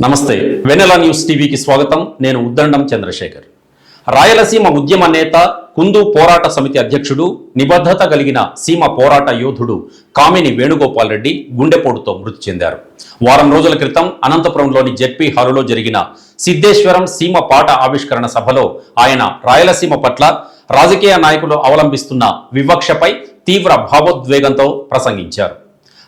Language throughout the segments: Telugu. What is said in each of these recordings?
నమస్తే వెనెలా న్యూస్ టీవీకి స్వాగతం. నేను ఉద్దండం చంద్రశేఖర్. రాయలసీమ ఉద్యమ నేత, కుందు పోరాట సమితి అధ్యక్షుడు, నిబద్ధత కలిగిన సీమ పోరాట యోధుడు కామిని వేణుగోపాల్ రెడ్డి గుండెపోటుతో మృతి చెందారు. వారం రోజుల క్రితం అనంతపురంలోని జెడ్పీ హాలులో జరిగిన సిద్ధేశ్వరం సీమ పాట ఆవిష్కరణ సభలో ఆయన రాయలసీమ పట్ల రాజకీయ నాయకులు అవలంబిస్తున్న వివక్షపై తీవ్ర భావోద్వేగంతో ప్రసంగించారు.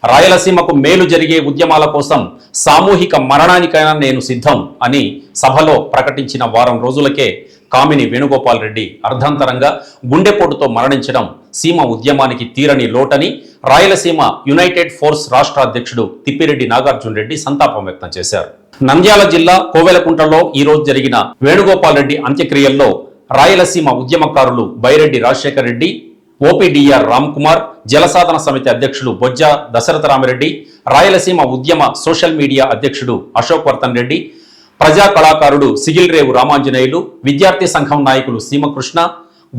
రాయలసీమకు మేలు జరిగే ఉద్యమాల కోసం సామూహిక మరణానికైనా నేను సిద్ధం అని సభలో ప్రకటించిన వారం రోజులకే కామిని వేణుగోపాల్ రెడ్డి అర్ధాంతరంగా గుండెపోటుతో మరణించడం సీమ ఉద్యమానికి తీరని లోటని రాయలసీమ యునైటెడ్ ఫోర్స్ రాష్ట్ర అధ్యక్షుడు తిప్పిరెడ్డి నాగార్జున రెడ్డి సంతాపం వ్యక్తం చేశారు. నంద్యాల జిల్లా కోవెలకుంటలో ఈరోజు జరిగిన వేణుగోపాల్ రెడ్డి అంత్యక్రియల్లో రాయలసీమ ఉద్యమకారులు బైరెడ్డి రాజశేఖర్ రెడ్డి, ఓపీడీఆర్ రామ్ కుమార్, జలసాధన సమితి అధ్యక్షులు బొజ్జ దశరథ రామిరెడ్డి, రాయలసీమ ఉద్యమ సోషల్ మీడియా అధ్యక్షుడు అశోక్ వర్ధన్ రెడ్డి, ప్రజా కళాకారుడు సిగిల్రేవు రామాంజనేయులు, విద్యార్థి సంఘం నాయకులు సీమకృష్ణ,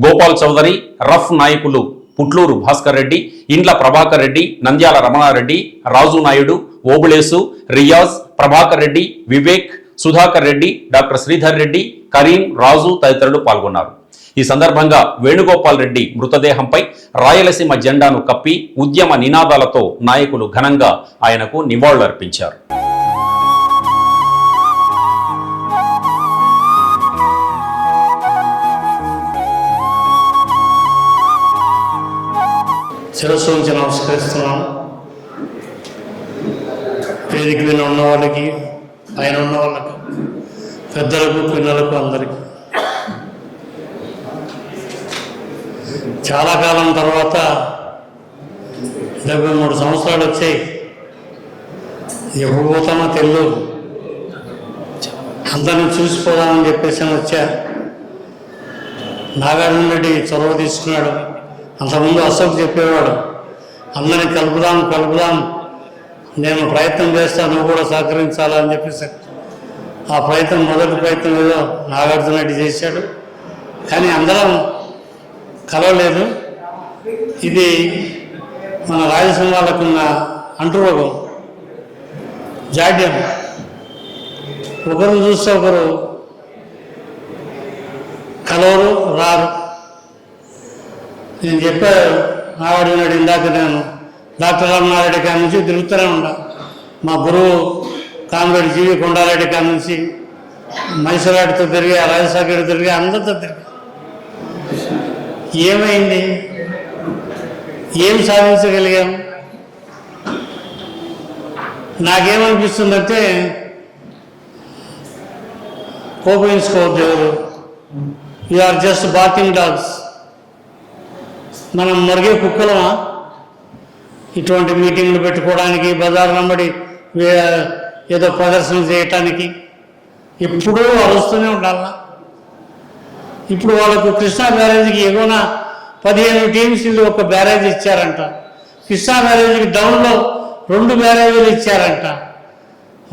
గోపాల్ చౌదరి, రఫ్ నాయకులు పుట్లూరు భాస్కర్ రెడ్డి, ఇండ్ల ప్రభాకర్ రెడ్డి, నంద్యాల రమణారెడ్డి, రాజు నాయుడు, ఓబులేసు, రియాజ్, ప్రభాకర్ రెడ్డి, వివేక్, సుధాకర్ రెడ్డి, డాక్టర్ శ్రీధర్ రెడ్డి, కరీం, రాజు తదితరులు పాల్గొన్నారు. ఈ సందర్భంగా వేణుగోపాల్ రెడ్డి మృతదేహంపై రాయలసీమ జెండాను కప్పి ఉద్యమ నినాదాలతో నాయకులు ఘనంగా ఆయనకు నివాళులర్పించారు. శిరస్సు నుంచి నమస్కరిస్తున్నాను. వేదిక మీద ఉన్న వాళ్ళకి, పైన ఉన్న వాళ్ళకి, పెద్దలకు, పిల్లలకు, అందరికీ చాలా కాలం తర్వాత 73 సంవత్సరాలు వచ్చాయి. ఎప్పుడు పోతామో తెలియదు. అందరిని చూసిపోదామని చెప్పేసి వచ్చా. నాగార్జున రెడ్డి చొరవ తీసుకున్నాడు. అంతకుముందు అశోక్ చెప్పేవాడు, అందరినీ కలుపుదాం, నేను ప్రయత్నం చేస్తాను, నువ్వు కూడా సహకరించాలని చెప్పేసి. ఆ ప్రయత్నం, మొదటి ప్రయత్నం ఏదో నాగార్జున రెడ్డి చేశాడు. కానీ అందరం కలవలేదు. ఇది మన రాయలసీమ వాళ్ళకున్న అంటురోగం, జాడ్యం. ఒకరు చూస్తే ఒకరు కలవరు, రారు. నేను చెప్పాను నాగార్జున ఇందాక, నేను డాక్టర్ రామనారెడ్డి కాడి నుంచి తిరుగుతూనే ఉన్నా. మా గురువు కామిరెడ్డి జీవి కొండారెడ్డి కాడి నుంచి మైసూరాడితో తిరిగా, రాజశేఖర్తో తిరిగా, అందరితో తిరిగా. ఏమైంది? ఏం సాధించగలిగాం? నాకేమనిపిస్తుందంటే, కోపగించుకోవద్దు ఎవరు, you are just barking dogs. మనం మరిగే కుక్కలమా? ఇటువంటి మీటింగ్లు పెట్టుకోవడానికి, బజార్ వెంబడి ఏదో ప్రదర్శన చేయటానికి ఎప్పుడూ అరుస్తూనే ఉండాలా? ఇప్పుడు వాళ్ళకు కృష్ణా బ్యారేజీకి ఎగువన 15 టీమ్స్ ఒక బ్యారేజ్ ఇచ్చారంట. కృష్ణా బ్యారేజీకి డౌన్లో 2 బ్యారేజీలు ఇచ్చారంట.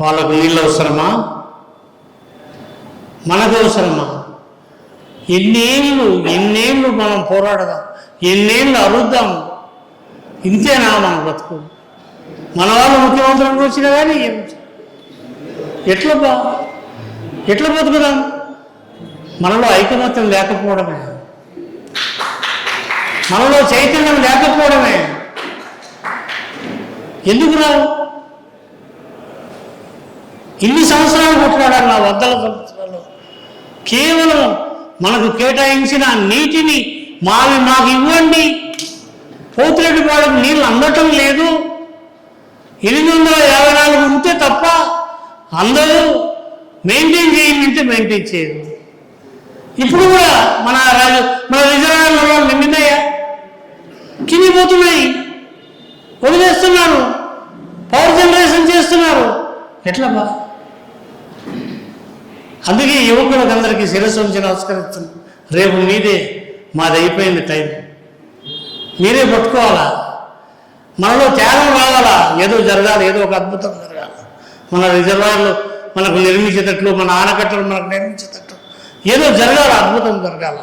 వాళ్ళకు నీళ్ళు అవసరమా? మనకు అవసరమా? ఎన్నేళ్ళు మనం పోరాడదాం, ఎన్నేళ్ళు అరుద్దాం. ఇంతేనా మన బతుకు? మన వాళ్ళు ముఖ్యమంత్రులకు వచ్చినా కానీ ఎట్లా బతుకుదాం? మనలో ఐకమత్యం లేకపోవడమే, మనలో చైతన్యం లేకపోవడమే. ఎందుకు రావు? ఇన్ని సంవత్సరాలు కొట్లాడాలి, నా 100 సంవత్సరాలు. కేవలం మనకు కేటాయించిన నీటిని మాకు ఇవ్వండి. పోతిరెడ్డి వాళ్ళకు నీళ్ళు అందటం లేదు. 854 ఉంటే తప్ప అందరూ మెయింటైన్ చేయాలంటే మెయింటైన్ చేయదు. ఇప్పుడు కూడా మన రిజర్వాయర్లో నిండినాయా? కిందిపోతున్నాయి, వదిలేస్తున్నారు, పవర్ జనరేషన్ చేస్తున్నారు. ఎట్లా బా? అందుకే యువకులకు అందరికీ శిరస్సు ఉంచి నమస్కరిస్తున్నాం. రేపు మాది అయిపోయింది టైం. మీరే పట్టుకోవాలా. మనలో త్యాగం రావాలా. ఏదో జరగాలి, ఏదో ఒక అద్భుతం జరగాలి. మన రిజర్వాయర్లు మనకు నిర్మించేటట్లు, మన ఆనకట్టలు మనకు నిర్మించేటట్లు ఏదో జరగాల, అద్భుతం జరగాల.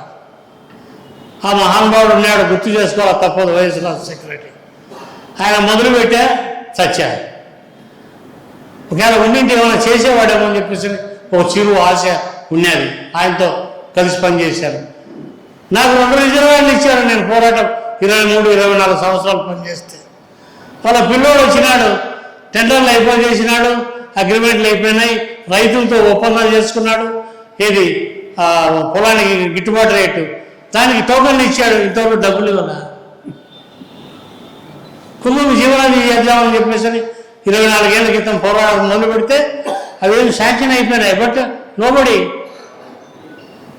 ఆ మహానుభావుడు ఉన్నాడు, గుర్తు చేసుకోవాలి తప్పదు. వైఎస్ రాజశేఖర రెడ్డి ఆయన మొదలుపెట్టే చచ్చారు. ఒకవేళ ఉన్నింటి ఏమైనా చేసేవాడేమో అని చెప్పేసి ఒక చిరు ఆశ ఉన్నది. ఆయనతో కలిసి పనిచేశాను. నాకు 2 రిజర్వాయర్లు ఇచ్చారు. నేను పోరాటం 23-24 సంవత్సరాలు పనిచేస్తే వాళ్ళ పిల్లోడు వచ్చినాడు, టెండర్లు చేసినాడు, అగ్రిమెంట్లు అయిపోయినాయి, రైతులతో ఒప్పందాలు చేసుకున్నాడు. ఏది పొలానికి గిట్టుబాటు రేటు, దానికి టోకన్లు ఇచ్చాడు. ఇంతవరకు డబ్బులు ఇవ్వాలా? కుటుంబ జీవనాన్ని చేద్దామని చెప్పేసి 24 ఏళ్ల క్రితం పోరాటం మొదలు పెడితే అవేమి శాంక్షన్ అయిపోయినాయి. బట్ నోబడి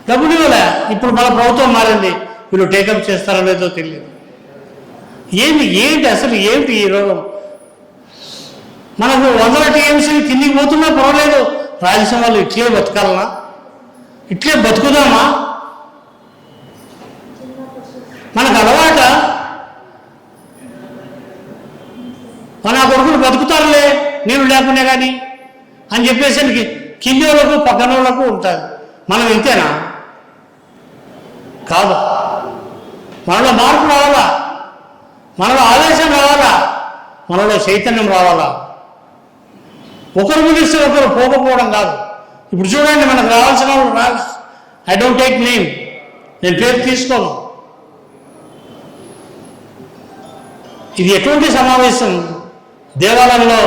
డబ్బులు ఇవ్వలే. ఇప్పుడు మన ప్రభుత్వం మారింది, వీళ్ళు టేకప్ చేస్తారో లేదో తెలియదు. ఏంటి అసలు ఏమిటి ఈ రోగం? మనకు 100 టీఎంసీ కిందికి పోతున్నా పర్వాలేదు, రాయలసీమ వాళ్ళు ఇట్లే బతకాలనా? ఇట్లే బతుకుదామా? మనకు అలవాట, మన కొడుకులు బతుకుతారులే నీళ్ళు లేకునే కానీ అని చెప్పేసి కింది వాళ్ళకు పక్కన వాళ్ళకు ఉంటుంది. మనం ఇంతేనా? కాదు. మనలో మార్పు రావాలా, మనలో ఆవేశం రావాలా, మనలో చైతన్యం రావాలా. ఒకరు పిలిస్తే ఒకరు పోకపోవడం కాదు. ఇప్పుడు చూడండి, మనకు రావాల్సిన వాళ్ళు రాదు. ఐ డోంట్ టేక్ నేమ్, నేను పేరు తీసుకోను. ఇది ఎటువంటి సమావేశం? దేవాలయంలో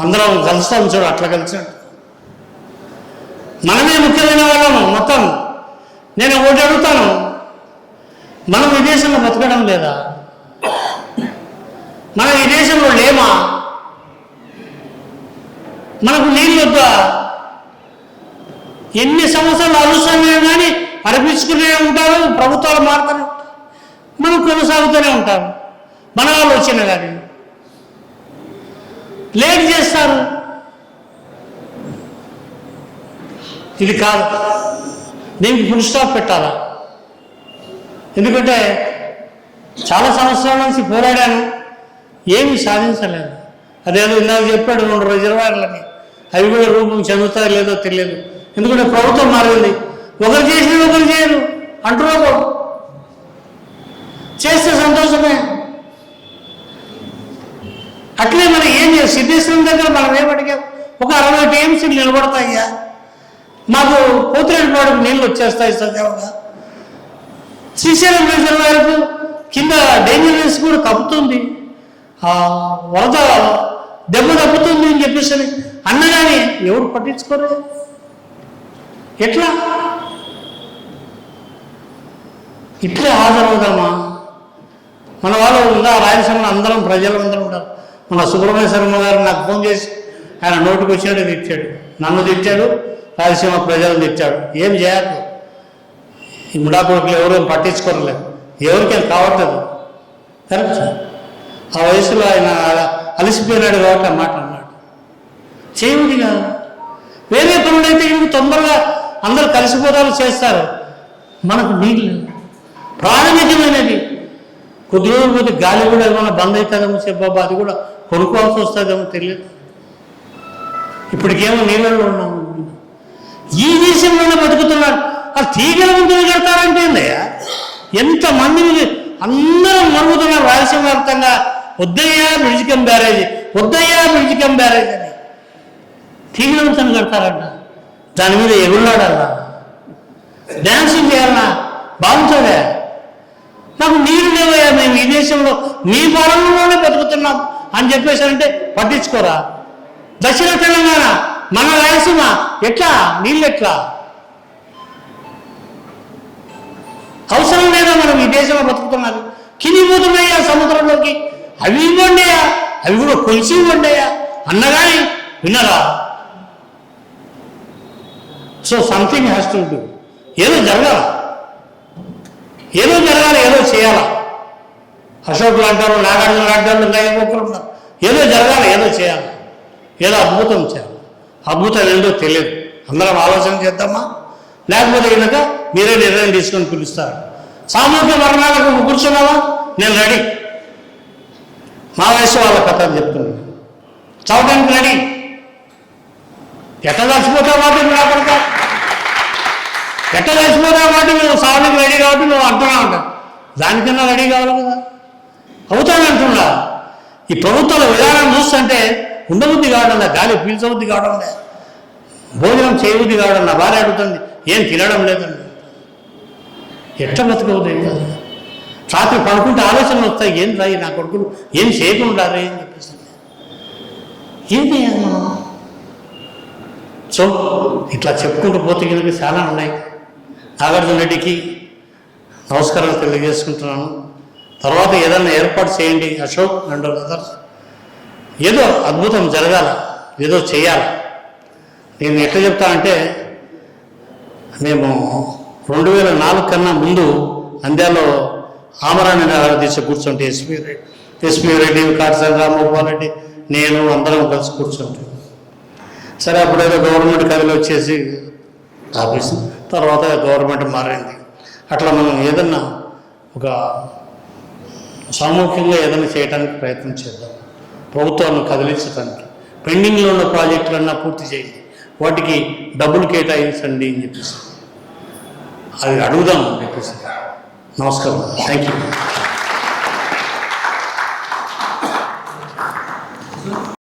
అందరం కలుస్తాం చూడు, అట్లా కలిసాడు. మనమే ముఖ్యమైన వాళ్ళము మొత్తం. నేను ఒకటి అడుగుతాను, మనం ఈ దేశంలో బతకడం లేదా? మనం ఈ దేశంలో లేమా? మనకు నీళ్ళు వద్దా? ఎన్ని సంవత్సరాలు అలుసమే కానీ అర్పించుకునే ఉంటారు, ప్రభుత్వాలు మారుతూనే ఉంటారు, మనం కొనసాగుతూనే ఉంటాం. మన వాళ్ళు వచ్చిన కానీ లేట్ చేస్తారు. ఇది కాదు, దీనికి ఫుల్ స్టాప్ పెట్టాలా? ఎందుకంటే చాలా సంవత్సరాల నుంచి పోరాడాను, ఏమీ సాధించలేదు. అదేదో ఇందాక చెప్పాడు 2 రిజర్వాయర్లని, అవి కూడా రూపం చెందుతాయో లేదో తెలియదు. ఎందుకంటే ప్రభుత్వం మారింది, ఒకరు చేసిన ఒకరు చేయరు అంటున్నారు. చేస్తే సంతోషమే. అట్లే మనం ఏం చేయాలి? సిద్ధేశ్వరం దగ్గర మనం ఏమడిగాం? ఒక 60 టీఎంసీలు నిలబడతాయ్యా, మాకు పోతిరెడ్డిపాడుకు నీళ్ళు వచ్చేస్తాయి సజావుగా. శ్రీశైలం రిజర్వాయర్కు కింద డేంజరస్ కూడా కప్పుతుంది, వరద దెబ్బ తప్పుతుంది అని చెప్పేసి అన్నగాని ఎవరు పట్టించుకోరు. ఎట్లా ఇట్లే హాజరవుదామా? మన వాళ్ళు ఇంకా రాయలసీమలో అందరం ప్రజలందరూ ఉంటారు. మన సుబ్రహ్మణ్య శర్మ గారు నాకు ఫోన్ చేసి ఆయన నోటికి వచ్చినట్టు తిట్టాడు, నన్ను తిట్టాడు, రాయలసీమ ప్రజలను తిట్టాడు. ఏం చేయాలి? ఈ ముడాకొడుకులు ఎవరు పట్టించుకోరలేదు, ఎవరికేం కావట్లేదు. కరెక్ట్. ఆ వయసులో ఆయన అలసిపోయినాడు కాబట్టి ఆ మాట అన్నాడు. చేయవుడి కాదు. వేరే పనులైతే ఇంక తొందరగా అందరూ కలిసిపోతారు, చేస్తారు. మనకు నీళ్ళు ప్రాథమికమైనది. కొద్ది రోజులు పోతే గాలి కూడా ఏమైనా బంద్ అవుతుందేమో చెప్పాబా, అది కూడా కొనుక్కోవాల్సి వస్తుందేమో తెలియదు. ఇప్పటికేమో నీళ్ళలో ఉన్నాము. ఈ దేశంలోనే బతుకుతున్నారు. ఆ తీగల ముందులు కడతారంటే ఏందయ్యా? ఎంతమంది అందరం మరుగుతున్నారు రాయలసీమ వ్యాప్తంగా. వద్దయ్యా బ్రిడ్జికం బ్యారేజ్, వద్దయ్యా బ్రిడ్జికం బ్యారేజ్ అని తీగల ముందులు కడతారంట. దాని మీద ఎగుళ్ళాడాలా, డ్యాన్సింగ్ చేయాలన్నా బాగుంటుందా? నాకు నీరు లేవయ్యా, మేము ఈ దేశంలో మీ పాలనలోనే బతుకుతున్నాం అని చెప్పేసి అంటే పట్టించుకోరా? దక్షిణ తెలంగాణ మన రాయలసీమ ఎట్లా? నీళ్ళు ఎట్లా? అవసరం లేదా? మనం ఈ దేశంలో బతుకుతున్నారు, కినిపోతున్నాయా సముద్రంలోకి. అవి ఇవ్వండియా, అవి కూడా కొలిసి ఇవ్వండియా అన్నగాని విన్నరా? So something has to do. ఏదో జరగాల, ఏదో జరగాలి, ఏదో చేయాలా. అశోకులు అంటారు, నాగార్జున రాజ్యాలు నాయకులు ఉన్నారు. ఏదో జరగాలి, ఏదో చేయాలి, ఏదో అద్భుతం చేయాలి. అద్భుతం ఏంటో తెలియదు. అందరం ఆలోచన చేద్దామా? లేకపోతే కనుక మీరే నిర్ణయం తీసుకొని పిలుస్తారు. సామూహిక మరణాలకు కూర్చున్నావా? నేను రెడీ. మా వయసు వాళ్ళ కథ చెప్తున్నాను, చదవడానికి రెడీ. ఎట్లా చచ్చిపోతావు కాబట్టి నువ్వు అక్కడికా, ఎట్లా చచ్చిపోతావు కాబట్టి నువ్వు సావడానికి రెడీ కాబట్టి నువ్వు అంటున్నా ఉంటావు. దానికన్నా రెడీ కావాలి కదా. అవుతానంటున్నా. ఈ ప్రభుత్వాల విధానం చూస్తుంటే ఉండబుద్ధి కావడం, గాలి పీల్చబుద్ధి కావడం లే, భోజనం చేయబుద్ధి కావడం. నా భార్య అడుగుతుంది, ఏం తినడం లేదండి. ఎట్లా బతకవుతాయి కాదు. రాత్రి పడుకుంటే ఆలోచనలు వస్తాయి, ఏం రాయి నా కొడుకులు ఏం చేయకుండా రే అని చెప్పేసి. ఏం చేయాలి మనం? సో ఇట్లా చెప్పుకుంటూ పోతే కనుక చాలా ఉన్నాయి. నాగార్జున రెడ్డికి నమస్కారాలు తెలియజేసుకుంటున్నాను. తర్వాత ఏదైనా ఏర్పాటు చేయండి అశోక్ అండ్ అదర్స్. ఏదో అద్భుతం జరగాల, ఏదో చేయాలి. నేను ఎట్లా చెప్తానంటే, మేము 2004 కన్నా ముందు నంద్యాలలో ఆమరాన్ని దీక్ష కూర్చుంటే ఎస్పీ రెడ్డి, కాటసాని రామగోపాల్ రెడ్డి, నేను అందరం కలిసి కూర్చుంటాం. సరే అప్పుడేదో గవర్నమెంట్ కథలు వచ్చేసి ఆఫీసు, తర్వాత గవర్నమెంట్ మారింది. అట్లా మనం ఏదన్నా ఒక సామూహికంగా ఏదైనా చేయడానికి ప్రయత్నం చేద్దాం. ప్రభుత్వాన్ని కదిలించడానికి పెండింగ్లో ఉన్న ప్రాజెక్టులన్నా పూర్తి చేయండి, వాటికి డబ్బులు కేటాయించండి అని చెప్పేసి అది అడుగుదాం అని చెప్పేసి. నమస్కారం. Thank you.